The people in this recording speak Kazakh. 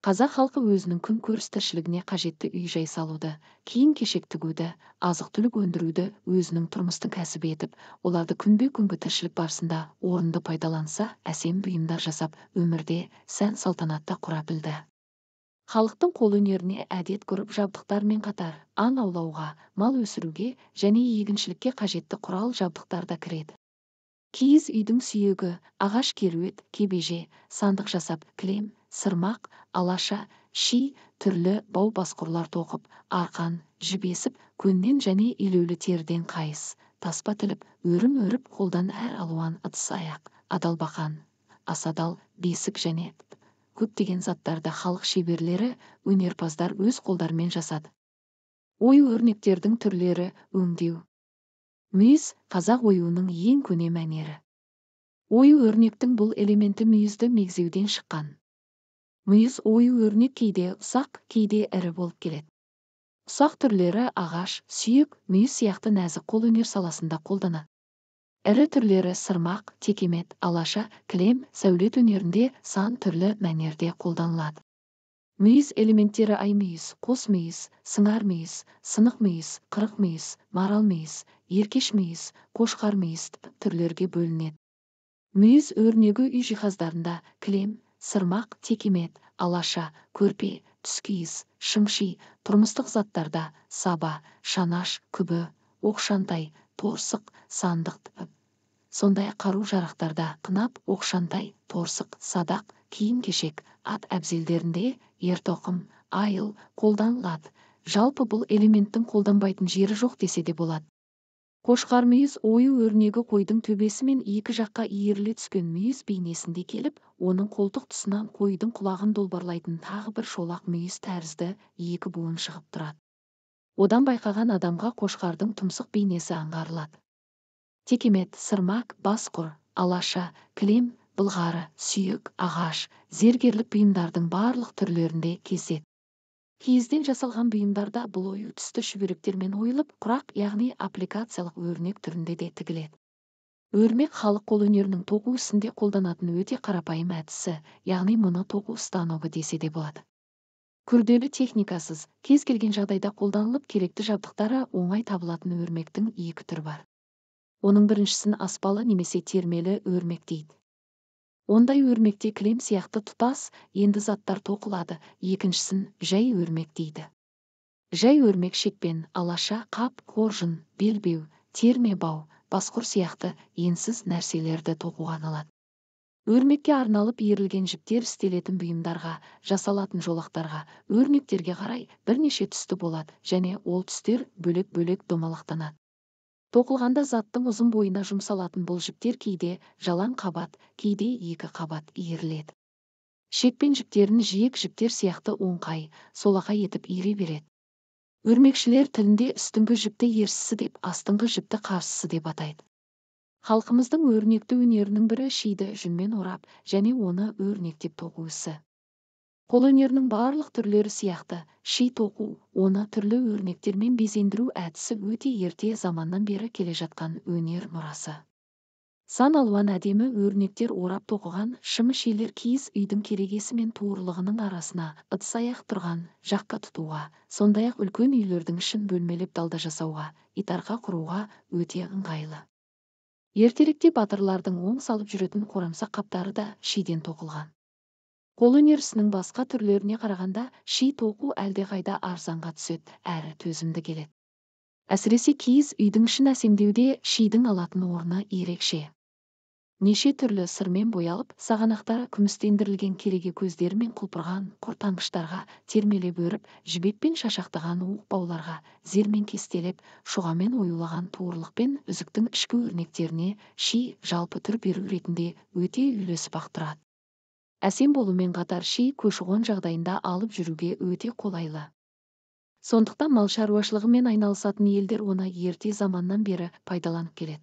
Қазақ халқы өзінің күнкөріс тіршілігіне қажетті үй-жай салуды, киім-кешек тігуді, азық-түлік өндіруді өзінің тұрмыстық кәсібі етіп, оларды күнбе-күнгі тіршілік барысында орынды пайдаланса, әсем бұйымдар жасап, өмірде сән-салтанатты құра білді. Халықтың қолөнеріне әдет-ғұрып жабдықтармен қатар, аң аулауға, мал өсіруге және егіншілікке қажетті құрал-жабдықтар да кіреді. Киіз үйдің сүйегі, ағаш керует, кебеже, сандық жасап, кілем, сырмақ, алаша, ши, түрлі бау-басқұрлар тоқып, арқан, жібесіп, көннен және илеулі теріден қайыс, таспа тіліп, өрім өріп, қолдан әр алуан ыдыс-аяқ, адалбақан, асадал, бесік және көптеген заттарды халық шеберлері, өнерпаздар өз қолдарымен жасады. Ою-өрнектердің түрлері өңдеу. Мүйіз қазақ оюының ең көне мәнері. Ою-өрнектің бұл элементі мүйізді мегзеуден шыққан. Мүйіз ою-өрнек кейде ұсақ, кейде ірі болып келеді. Ұсақ түрлері ағаш, сүйек, мүйіз сияқты нәзік қолөнер саласында қолданады. Ірі түрлері сырмақ, текемет, алаша, кілем, сәулет өнерінде сан түрлі мәнерде қолданылады. Мүйіз элементтері ай мүйіз, қос мүйіз, сыңар мүйіз, сынық мүйіз, қырық мүйіз, марал мүйіз, еркеш мүйіз, қошқар мүйіз түрлерге бөлінеді. Мүйіз өрнегі үй жиһаздарында кілем, сырмақ, текемет, алаша, көрпе, түскиіз, шымши, тұрмыстық заттарда саба, шанаш, күбі, оқшантай, торсық, сандық, сондай қару-жарақтарда қынап, оқшантай, торсық, садақ, киім-кешек, ат әбзелдерінде ер-тоқым, айыл қолданылады. Жалпы бұл элементтің қолданбайтын жері жоқ десе де болады. Қошқар мүйіз ою-өрнегі қойдың төбесі мен екі жаққа иіріле түскен мүйіз бейнесінде келіп, оның қолтық тұсынан қойдың құлағын долбарлайтын тағы бір шолақ мүйіз тәрізді екі буын шығып тұрады. Одан байқаған адамға қошқардың тұмсық бейнесі аңғарылады. Текемет, сырмақ, басқұр, алаша, кілем, былғары, сүйек, ағаш, зергерлік бұйымдардың барлық түрлерінде кездеседі. Киізден жасалған бұйымдарда бұл ою түсті шүберектермен ойылып, құрақ, яғни аппликациялық өрнек түрінде де тігіледі. Өрмек халық қолөнерінің тоқу ісінде қолданатын өте қарапайым әдісі, яғни мұны тоқу станогы десе де болады. Күрделі техникасыз, кез келген жағдайда қолданылып, керекті жабдықтары оңай табылатын өрмектің екі түрі бар. Оның біріншісін аспалы немесе термелі өрмек дейді. Ондай өрмекте кілем сияқты тұтас, енді заттар тоқылады, екіншісін жай өрмек дейді. Жай өрмек шекпен, алаша, қап, қоржын, белбеу, терме бау, басқұр сияқты енсіз нәрселерді тоқуға арналады. Өрмекке арналып иірілген жіптер істелетін бұйымдарға, жасалатын жолақтарға, өрнектерге қарай бірнеше түсті болады және ол түстер бөлек-бөлек домалақтанады. Тоқылғанда заттың ұзын бойына жұмсалатын бұл жіптер кейде жалаң қабат, кейде екі қабат иіріледі. Шекпен жіптерін жиек жіптер сияқты оңқай, солақай етіп иіре береді. Өрмекшілер тілінде үстіңгі жіпті ерсісі деп, астыңғы жіпті қарсысы деп атайды. Халқымыздың өрнекті өнерінің бірі шиді жүнмен орап және оны өрнектеп тоқу ісі. Қолөнерінің барлық түрлері сияқты, ши тоқу, оны түрлі өрнектермен безендіру әдісі өте ерте заманнан бері келе жатқан өнер мұрасы. Сан алуан әдемі өрнектер орап тоқыған шым-шилер киіз үйдің керегесі мен туырлығының арасына ыдыс-аяқ тұрған жаққа тұтуға, сондай-ақ үлкен үйлердің ішін бөлмелеп далда жасауға, итарқа құруға өте ыңғайлы. Ертеректе батырлардың оң салып жүретін қорамсақ қаптары да шиден тоқылған. Қолөнер ісінің басқа түрлеріне қарағанда ши тоқу әлдеқайда арзанға түседі, әрі төзімді келеді. Әсіресе киіз үйдің ішін әсемдеуде шидің алатын орны ерекше. Неше түрлі сырмен боялып, сағанақтары күмістендірілген кереге көздері мен құлпырған құртаңғыштарға термелеп өріп, жібекпен шашақтаған уық бауларға, зермен кестелеп, шұғамен оюлаған туырлықпен үзіктің ішкі өрнектеріне ши жалпы түр беру ретінде өте үйлесіп тұрады. Әсем болумен қатар ши көші-қон жағдайында алып жүруге өте қолайлы. Сондықтан мал шаруашылығымен айналысатын елдер оны ерте заманнан бері пайдаланып келеді.